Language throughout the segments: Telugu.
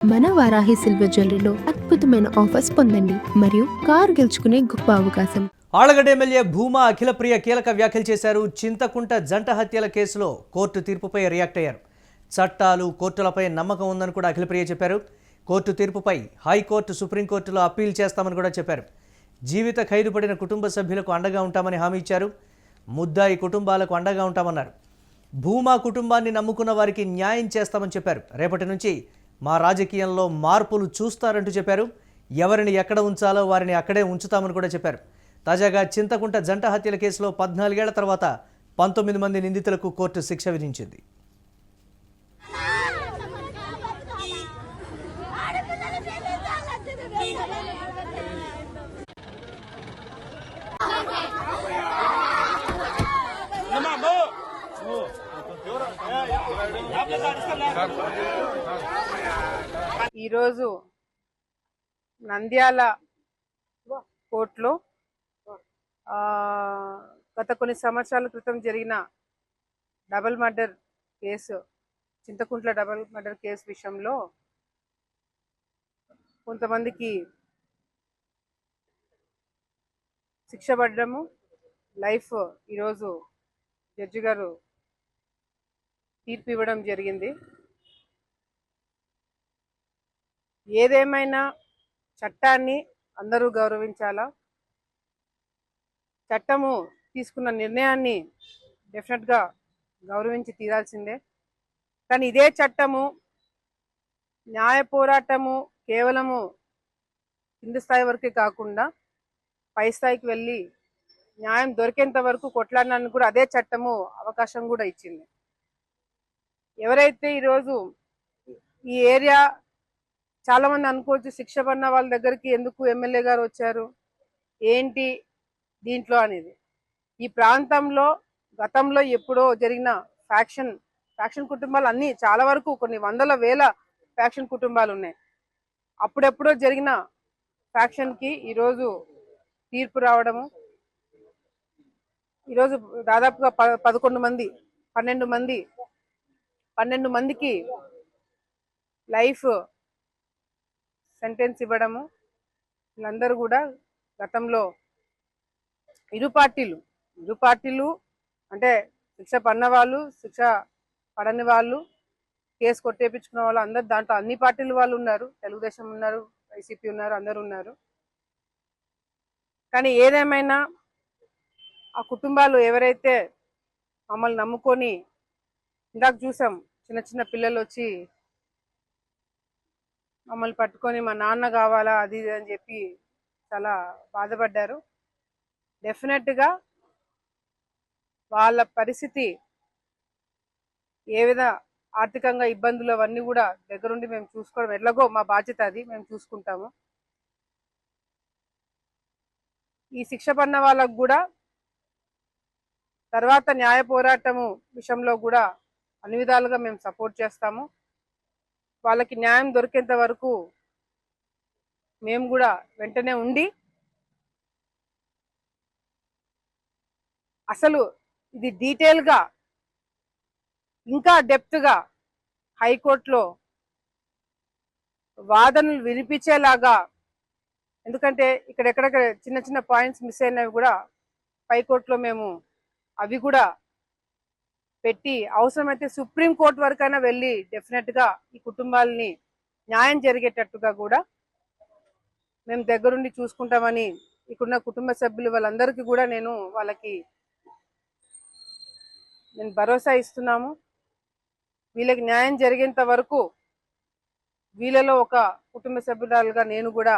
మన వారాహి సిల్వర్ జ్యువెలరీలో అద్భుతమైన ఆఫర్స్ పొందండి మరియు కారు గెలుచుకునే గొప్ప అవకాశం. ఆళ్లగడ్డ ఎమ్మెల్యే భూమా అఖిలప్రియ కీలక వ్యాఖ్యలు చేశారు. చింతకుంట జంట హత్యల కేసులో కోర్టు తీర్పుపై రియాక్ట్ అయ్యారు. చట్టాలు కోర్టులపై నమ్మకం ఉందని కూడా అఖిలప్రియ చెప్పారు. కోర్టు తీర్పుపై హైకోర్టు సుప్రీంకోర్టులో అప్పీల్ చేస్తామని కూడా చెప్పారు. జీవిత ఖైదు పడిన కుటుంబ సభ్యులకు అండగా ఉంటామని హామీ ఇచ్చారు. ముద్దాయి కుటుంబాలకు అండగా ఉంటామన్నారు. భూమా కుటుంబాన్ని నమ్ముకున్న వారికి న్యాయం చేస్తామని చెప్పారు. రేపటి నుంచి మా రాజకీయంలో మార్పులు చూస్తారంటూ చెప్పారు. ఎవరిని ఎక్కడ ఉంచాలో వారిని అక్కడే ఉంచుతామని కూడా చెప్పారు. తాజాగా చింతకుంట జంట హత్యల కేసులో 14 ఏళ్ల తర్వాత 19 మంది నిందితులకు కోర్టు శిక్ష విధించింది. ఈరోజు నంద్యాల కోర్టులో గత కొన్ని సంవత్సరాల క్రితం జరిగిన double murder case, Chinthakuntla double murder case విషయంలో కొంతమందికి శిక్ష పడడము, లైఫ్ ఈరోజు జడ్జి గారు తీర్పు ఇవ్వడం జరిగింది. ఏదేమైనా చట్టాన్ని అందరూ గౌరవించాలా, చట్టము తీసుకున్న నిర్ణయాన్ని డెఫినెట్గా గౌరవించి తీరాల్సిందే. కానీ ఇదే చట్టము న్యాయ పోరాటము కేవలము కింది స్థాయి వరకే కాకుండా పై స్థాయికి వెళ్ళి న్యాయం దొరికేంత వరకు కొట్లాడడానికి కూడా అదే చట్టము అవకాశం కూడా ఇచ్చింది. ఎవరైతే ఈరోజు ఈ ఏరియా చాలా మంది అనుకోవచ్చు, శిక్ష పడిన వాళ్ళ దగ్గరికి ఎందుకు ఎమ్మెల్యే గారు వచ్చారు, ఏంటి దీంట్లో అనేది. ఈ ప్రాంతంలో గతంలో ఎప్పుడో జరిగిన ఫ్యాక్షన్ కుటుంబాలు అన్నీ చాలా వరకు కొన్ని వందల వేల ఫ్యాక్షన్ కుటుంబాలు ఉన్నాయి. అప్పుడెప్పుడో జరిగిన ఫ్యాక్షన్కి ఈరోజు తీర్పు రావడము, ఈరోజు దాదాపుగా 12 మందికి లైఫ్ సెంటెన్స్ ఇవ్వడము. వీళ్ళందరూ కూడా గతంలో ఇరు పార్టీలు అంటే శిక్ష పడిన వాళ్ళు, శిక్ష పడని వాళ్ళు, కేసు కొట్టేపించుకున్న వాళ్ళు అందరు, దాంట్లో అన్ని పార్టీలు వాళ్ళు ఉన్నారు. తెలుగుదేశం ఉన్నారు, వైసీపీ ఉన్నారు, అందరూ ఉన్నారు. కానీ ఏదేమైనా ఆ కుటుంబాలు ఎవరైతే మమ్మల్ని నమ్ముకొని, ఇందాక చూసాం చిన్న చిన్న పిల్లలు వచ్చి మమ్మల్ని పట్టుకొని మా నాన్న కావాలా అది ఇది అని చెప్పి చాలా బాధపడ్డారు. డెఫినెట్గా వాళ్ళ పరిస్థితి ఏ విధ ఆర్థికంగా ఇబ్బందులు అవన్నీ కూడా దగ్గరుండి మేము చూసుకోవడం ఎట్లాగో మా బాధ్యత, అది మేము చూసుకుంటాము. ఈ శిక్ష పడిన వాళ్ళకు కూడా తర్వాత న్యాయ పోరాటము విషయంలో కూడా అన్ని విధాలుగా మేము సపోర్ట్ చేస్తాము. వాళ్ళకి న్యాయం దొరికేంత వరకు మేము కూడా వెంటనే ఉండి, అసలు ఇది డీటెయిల్గా ఇంకా డెప్త్గా హైకోర్టులో వాదనలు వినిపించేలాగా, ఎందుకంటే ఇక్కడెక్కడెక్కడ చిన్న చిన్న పాయింట్స్ మిస్ అయినవి కూడా హైకోర్టులో మేము అవి కూడా పెట్టి అవసరమైతే సుప్రీంకోర్టు వరకైనా వెళ్ళి డెఫినెట్గా ఈ కుటుంబాలని న్యాయం జరిగేటట్టుగా కూడా మేము దగ్గరుండి చూసుకుంటామని ఇక్కడున్న కుటుంబ సభ్యులు వాళ్ళందరికీ కూడా నేను భరోసా ఇస్తున్నాము. వీళ్ళకి న్యాయం జరిగేంత వరకు వీళ్ళలో ఒక కుటుంబ సభ్యురాలుగా నేను కూడా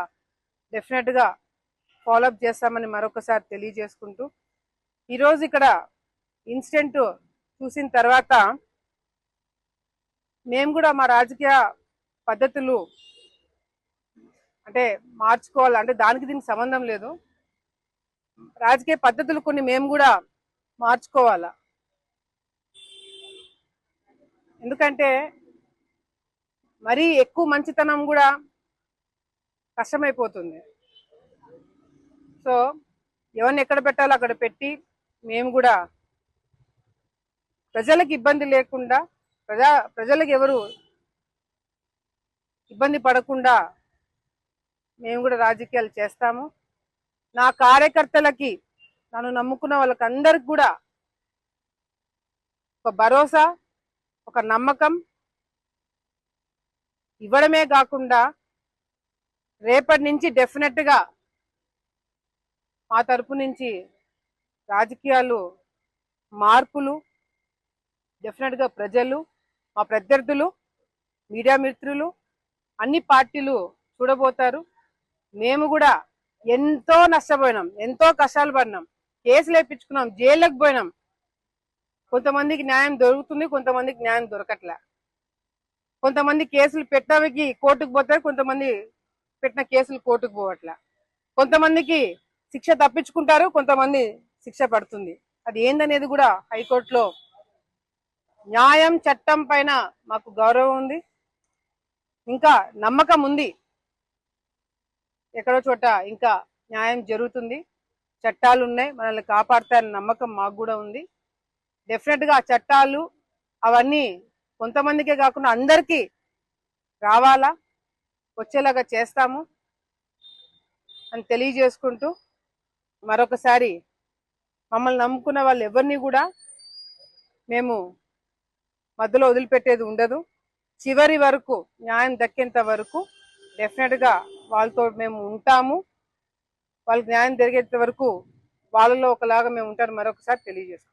డెఫినెట్గా ఫాలోఅప్ చేస్తామని మరొకసారి తెలియజేసుకుంటూ, ఈరోజు ఇక్కడ ఇన్సిడెంట్ చూసిన తర్వాత మేము కూడా మా రాజకీయ పద్ధతులు అంటే మార్చుకోవాలి, అంటే దానికి దీనికి సంబంధం లేదు, రాజకీయ పద్ధతులు కొన్ని మేము కూడా మార్చుకోవాలా. ఎందుకంటే మరీ ఎక్కువ మంచితనం కూడా కష్టమైపోతుంది. సో ఎవరిని ఎక్కడ పెట్టాలో అక్కడ పెట్టి మేము కూడా ప్రజలకు ఇబ్బంది లేకుండా, ప్రజలకు ఎవరు ఇబ్బంది పడకుండా మేము కూడా రాజకీయాలు చేస్తాము. నా కార్యకర్తలకి, నన్ను నమ్ముకున్న వాళ్ళకి అందరికి కూడా ఒక భరోసా, ఒక నమ్మకం ఇవ్వడమే కాకుండా రేపటి నుంచి డెఫినెట్గా మా తరపు నుంచి రాజకీయాలు మార్పులు డెఫినెట్గా ప్రజలు, మా ప్రత్యర్థులు, మీడియా మిత్రులు, అన్ని పార్టీలు చూడబోతారు. మేము కూడా ఎంతో నష్టపోయినాం, ఎంతో కష్టాలు పడినాం, కేసులు వేయించుకున్నాం, జైళ్ళకి పోయినాం. కొంతమందికి న్యాయం దొరుకుతుంది, కొంతమందికి న్యాయం దొరకట్లే. కొంతమంది కేసులు పెట్టడానికి కోర్టుకు పోతారు, కొంతమంది పెట్టిన కేసులు కోర్టుకు పోవట్లే. కొంతమందికి శిక్ష తప్పించుకుంటారు, కొంతమంది శిక్ష పడుతుంది. అది ఏందనేది కూడా హైకోర్టులో న్యాయం, చట్టం పైన మాకు గౌరవం ఉంది, ఇంకా నమ్మకం ఉంది. ఎక్కడో చోట ఇంకా న్యాయం జరుగుతుంది, చట్టాలు ఉన్నాయి, మనల్ని కాపాడుతారని నమ్మకం మాకు కూడా ఉంది. డెఫినెట్గా ఆ చట్టాలు అవన్నీ కొంతమందికే కాకుండా అందరికీ రావాలా, వచ్చేలాగా చేస్తాము అని తెలియజేసుకుంటూ మరొకసారి మమ్మల్ని నమ్ముకున్న వాళ్ళు ఎవరిని కూడా మేము మధ్యలో వదిలిపెట్టేది ఉండదు. చివరి వరకు న్యాయం దక్కేంత వరకు డెఫినెట్గా వాళ్ళతో మేము ఉంటాము. వాళ్ళకి న్యాయం జరిగేంత వరకు వాళ్ళలో ఒకలాగా మేము ఉంటారు మరొకసారి తెలియజేస్తాం.